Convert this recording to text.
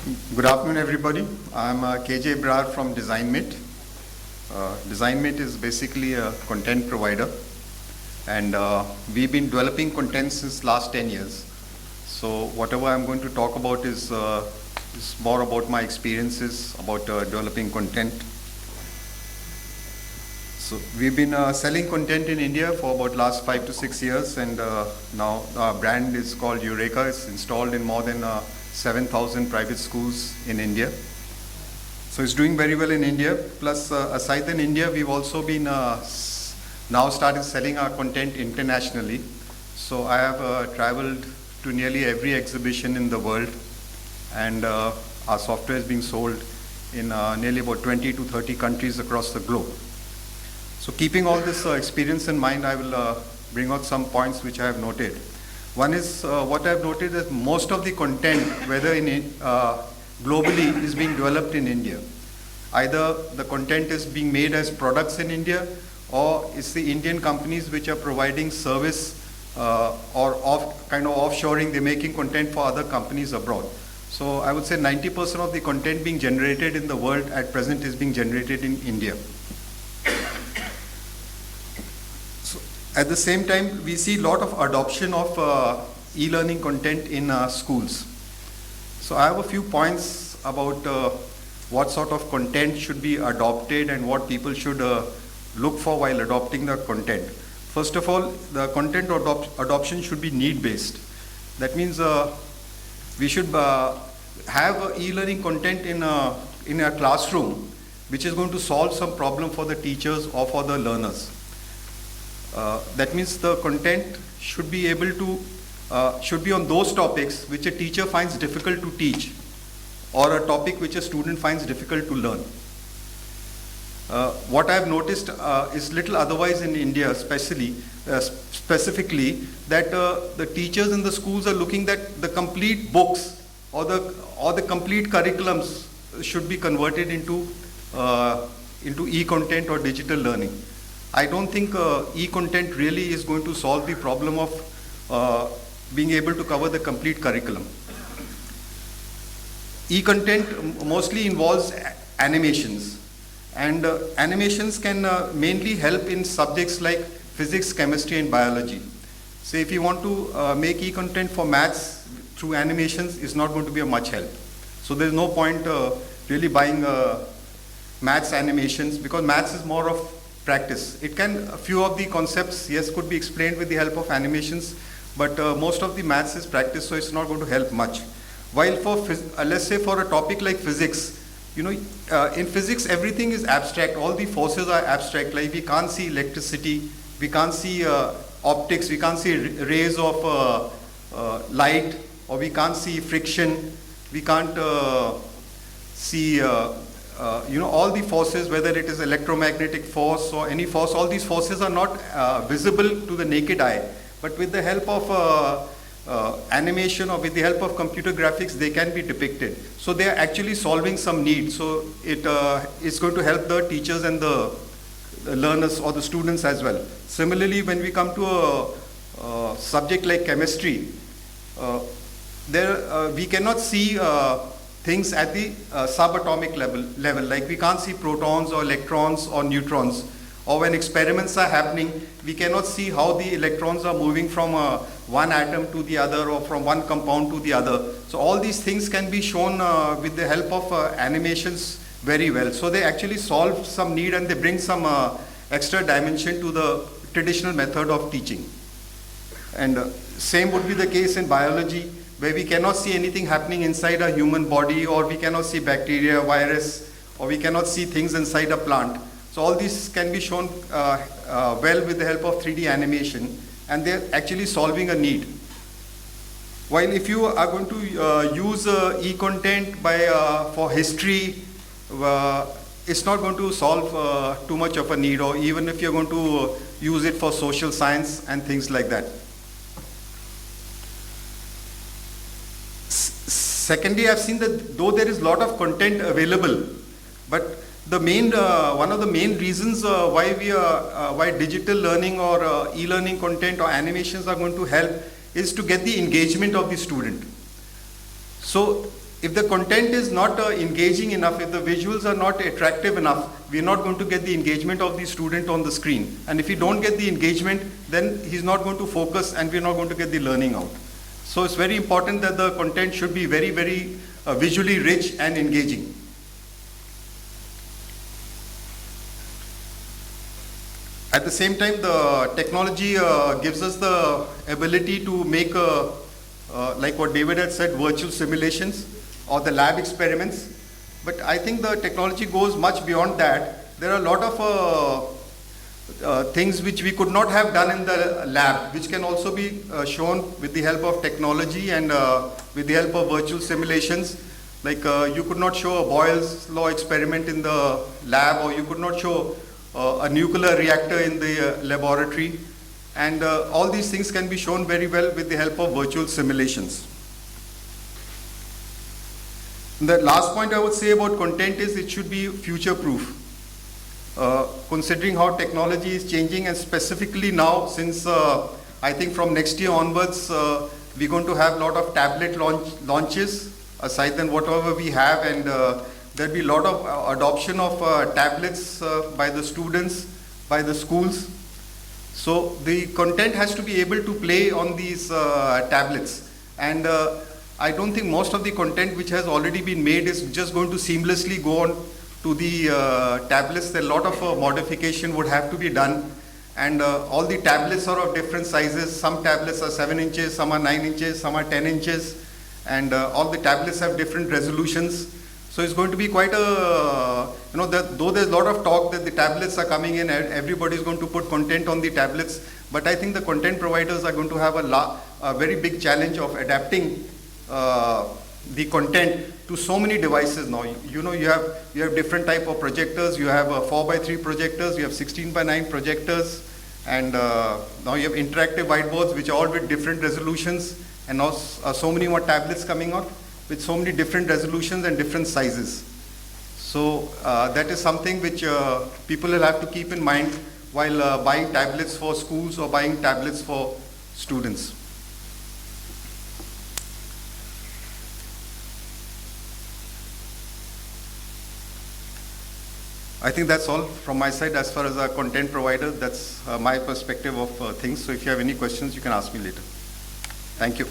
Good afternoon, everybody. I'm KJ Brar from DesignMate. DesignMate is basically a content provider, and we've been developing content since last 10 years. So whatever I'm going to talk about is more about my experiences about developing content. So we've been selling content in India for about last 5 to 6 years, and now our brand is called Eureka. It's installed in more than 7,000 private schools in India. So it's doing very well in India. Plus, aside than India, we've also been now started selling our content internationally. So I have traveled to nearly every exhibition in the world, and our software is being sold in nearly about 20 to 30 countries across the globe. So keeping all this experience in mind, I will bring out some points which I have noted. One is what I have noted that most of the content, whether in globally, is being developed in India. Either the content is being made as products in India, or it's the Indian companies which are providing service or kind of offshoring. They're making content for other companies abroad. So I would say 90% of the content being generated in the world at present is being generated in India. At the same time, we see a lot of adoption of e-learning content in schools. So I have a few points about what sort of content should be adopted and what people should look for while adopting the content. First of all, the content adoption should be need-based. That means we should have e-learning content in a classroom which is going to solve some problem for the teachers or for the learners. That means the content should be able to, should be on those topics which a teacher finds difficult to teach, or a topic which a student finds difficult to learn. What I've noticed is little otherwise in India, specifically that the teachers in the schools are looking that the complete books or the complete curriculums should be converted into e-content or digital learning. I don't think e-content really is going to solve the problem of being able to cover the complete curriculum. E-content mostly involves animations, and animations can mainly help in subjects like physics, chemistry, and biology. So if you want to make e-content for maths through animations, it's not going to be a much help. So there's no point really buying maths animations, because maths is more of practice. It can, a few of the concepts, yes, could be explained with the help of animations, but most of the maths is practice, so it's not going to help much. While for, let's say for a topic like physics, you know, in physics everything is abstract, all the forces are abstract, like we can't see electricity, we can't see optics, we can't see rays of light, or we can't see friction, we can't see you know, all the forces, whether it is electromagnetic force or any force, all these forces are not visible to the naked eye. But with the help of animation or with the help of computer graphics, they can be depicted. So they are actually solving some need. So it is going to help the teachers and the learners or the students as well. Similarly, when we come to a subject like chemistry, we cannot see things at the subatomic level, like we can't see protons or electrons or neutrons, or when experiments are happening, we cannot see how the electrons are moving from one atom to the other or from one compound to the other. So all these things can be shown with the help of animations very well. So they actually solve some need and they bring some extra dimension to the traditional method of teaching. And same would be the case in biology, where we cannot see anything happening inside a human body, or we cannot see bacteria, virus, or we cannot see things inside a plant. So all these can be shown well with the help of 3D animation, and they're actually solving a need. While if you are going to use e-content for history, it's not going to solve too much of a need, or even if you're going to use it for social science and things like that. Secondly, I've seen that though there is a lot of content available, but the main, one of the main reasons why digital learning or e-learning content or animations are going to help is to get the engagement of the student. So if the content is not engaging enough, if the visuals are not attractive enough, we're not going to get the engagement of the student on the screen. And if we don't get the engagement, then he's not going to focus and we're not going to get the learning out. So it's very important that the content should be very, very visually rich and engaging. At the same time, the technology gives us the ability to make, like what David had said, virtual simulations or the lab experiments. But I think the technology goes much beyond that. There are a lot of things which we could not have done in the lab, which can also be shown with the help of technology and with the help of virtual simulations. Like you could not show a Boyle's law experiment in the lab, or you could not show a nuclear reactor in the laboratory. And all these things can be shown very well with the help of virtual simulations. The last point I would say about content is it should be future-proof. Considering how technology is changing, and specifically now, since I think from next year onwards, we're going to have a lot of tablet launches, aside than whatever we have, and there'll be a lot of adoption of tablets by the students, by the schools. So the content has to be able to play on these tablets. And I don't think most of the content which has already been made is just going to seamlessly go on to the tablets. There a lot of modification would have to be done. And all the tablets are of different sizes. Some tablets are 7 inches, some are 9 inches, some are 10 inches. And all the tablets have different resolutions. So it's going to be quite a, though there's a lot of talk that the tablets are coming in, everybody is going to put content on the tablets. But I think the content providers are going to have a very big challenge of adapting the content to so many devices now. You have different type of projectors. You have 4x3 projectors. You have 16:9 projectors, and now you have interactive whiteboards, which are all with different resolutions, and now so many more tablets coming out with so many different resolutions and different sizes. So that is something which people will have to keep in mind while buying tablets for schools or buying tablets for students. I think that's all from my side as far as a content provider. That's my perspective of things. So if you have any questions, you can ask me later. Thank you.